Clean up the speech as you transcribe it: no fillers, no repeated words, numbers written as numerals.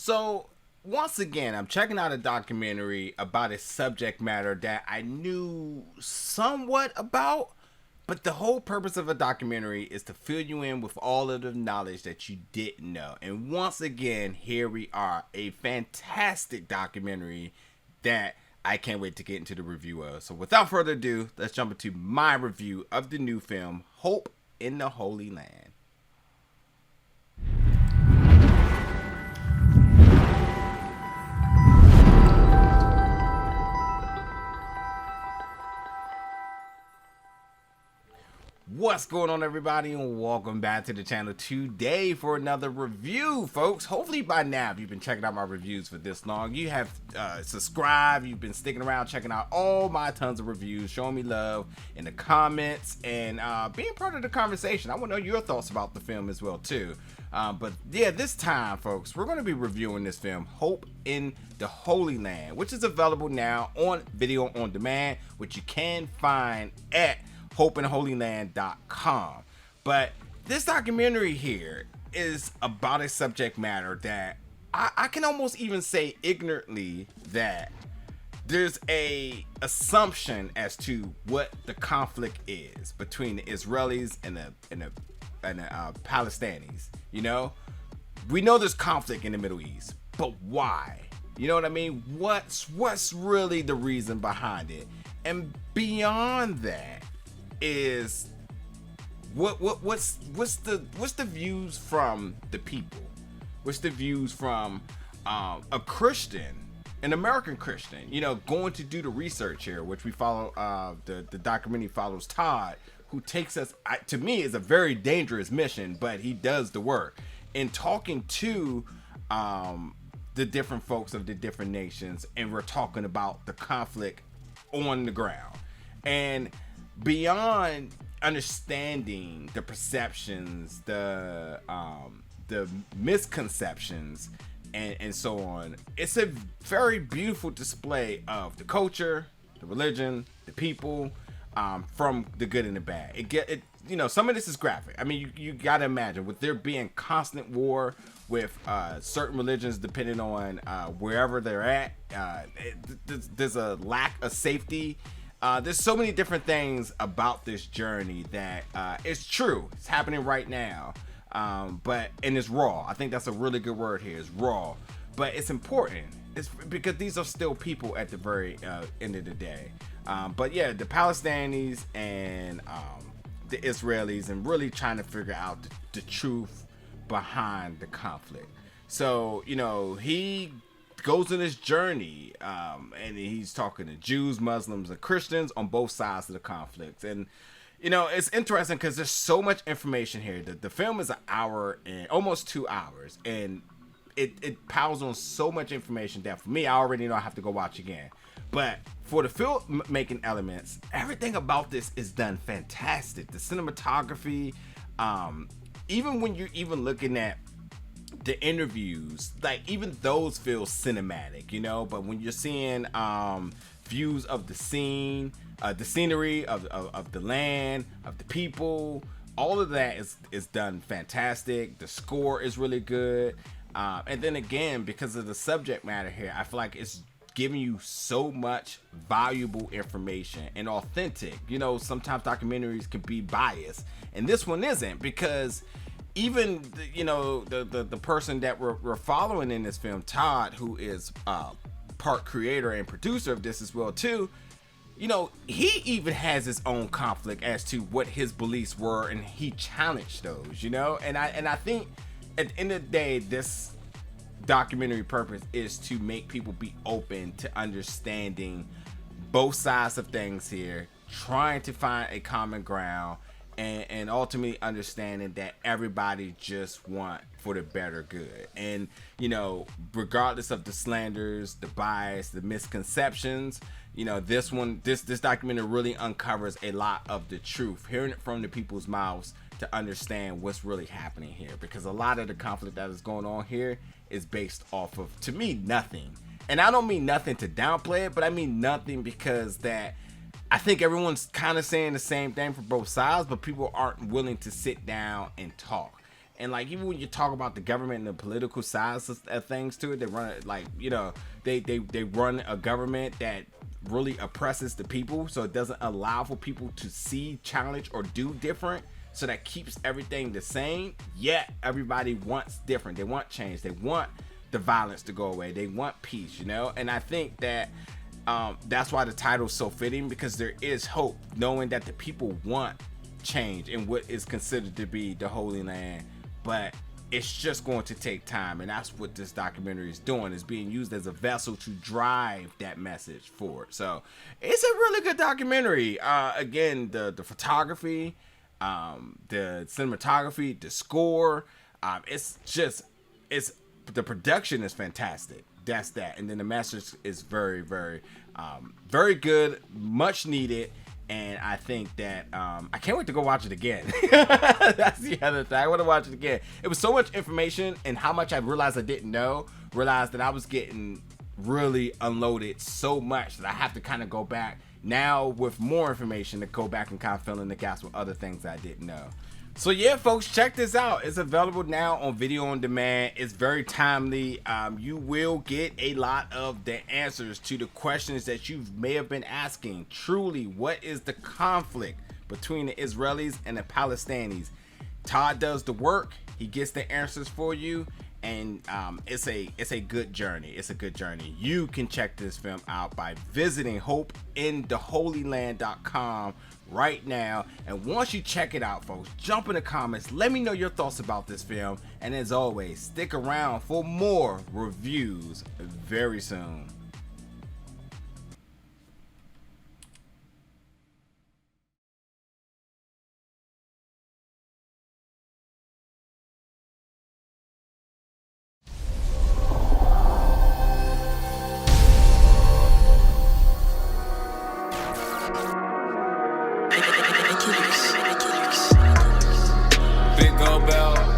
So, once again, I'm checking out a documentary about a subject matter that I knew somewhat about, but the whole purpose of a documentary is to fill you in with all of the knowledge that you didn't know. And once again, here we are, a fantastic documentary that I can't wait to get into the review of. So, without further ado, let's jump into my review of the new film, Hope in the Holy Land. What's going on, everybody, and welcome back to the channel today for another review, folks. Hopefully by now, if you've been checking out my reviews for this long, you have subscribed, you've been sticking around checking out all my tons of reviews, showing me love in the comments, and being part of the conversation. I want to know your thoughts about the film as well too. But yeah, this time, folks, we're going to be reviewing this film, Hope in the Holy Land, which is available now on video on demand, which you can find at hopeinholyland.com. But this documentary here is about a subject matter that I can almost even say ignorantly that there's a assumption as to what the conflict is between the Israelis and the Palestinians. You know, we know there's conflict in the Middle East, but why? You know what I mean? What's really the reason behind it? And beyond that is what's the views from the people? What's the views from a Christian, an American Christian, you know, going to do the research here, which we follow. The documentary follows Todd, who takes us, to me, is a very dangerous mission, but he does the work in talking to the different folks of the different nations, and we're talking about the conflict on the ground. And beyond understanding the perceptions, the misconceptions, and so on, it's a very beautiful display of the culture, the religion, the people, from the good and the bad. It you know, some of this is graphic. I mean, you gotta imagine, with there being constant war with certain religions, depending on wherever they're at, there's a lack of safety. There's so many different things about this journey that it's true. It's happening right now. And it's raw. I think that's a really good word here. It's raw. But it's important. It's because these are still people at the very end of the day. But yeah, the Palestinians and the Israelis, and really trying to figure out the truth behind the conflict. So, you know, he goes on this journey, and he's talking to Jews, Muslims, and Christians on both sides of the conflict. And you know, it's interesting because there's so much information here. The film is an hour and almost 2 hours, and it piles on so much information that for me, I already know I have to go watch again. But for the filmmaking elements, everything about this is done fantastic. The cinematography, even when you're even looking at the interviews, like even those feel cinematic, you know. But when you're seeing views of the scene, the scenery of the land, of the people, all of that is done fantastic. The score is really good, and then again, because of the subject matter here, I feel like it's giving you so much valuable information and authentic. You know, sometimes documentaries can be biased, and this one isn't, because even you know, the person that we're following in this film, Todd, who is part creator and producer of this as well too, you know, he even has his own conflict as to what his beliefs were, and he challenged those, you know. And I think at the end of the day, this documentary purpose is to make people be open to understanding both sides of things here, trying to find a common ground, and ultimately understanding that everybody just want for the better good. And you know, regardless of the slanders, the bias, the misconceptions, you know, this documentary really uncovers a lot of the truth, hearing it from the people's mouths to understand what's really happening here. Because a lot of the conflict that is going on here is based off of, to me, nothing. And I don't mean nothing to downplay it, but I mean nothing because that I think everyone's kind of saying the same thing for both sides, but people aren't willing to sit down and talk. And like, even when you talk about the government and the political sides of things to it, they run it like, you know, they run a government that really oppresses the people, so it doesn't allow for people to see, challenge, or do different. So that keeps everything the same, yet everybody wants different. They want change. They want the violence to go away. They want peace, you know? And I think that that's why the title is so fitting, because there is hope, knowing that the people want change in what is considered to be the Holy Land, but it's just going to take time. And that's what this documentary is doing, is being used as a vessel to drive that message forward. So it's a really good documentary. Again, the photography, the cinematography, the score, it's the production is fantastic. That's that. And then the message is very, very, very good, much needed. And I think that I can't wait to go watch it again. That's the other thing. I want to watch it again. It was so much information, and how much I realized I didn't know. Realized that I was getting really unloaded so much that I have to kind of go back now with more information to go back and kind of fill in the gaps with other things I didn't know. So yeah, folks, check this out. It's available now on video on demand. It's very timely. You will get a lot of the answers to the questions that you may have been asking. Truly, what is the conflict between the Israelis and the Palestinians? Todd does the work. He gets the answers for you. And it's a good journey. It's a good journey. You can check this film out by visiting hopeintheholyland.com right now. And once you check it out, folks, jump in the comments. Let me know your thoughts about this film. And as always, stick around for more reviews very soon. Big gold bell.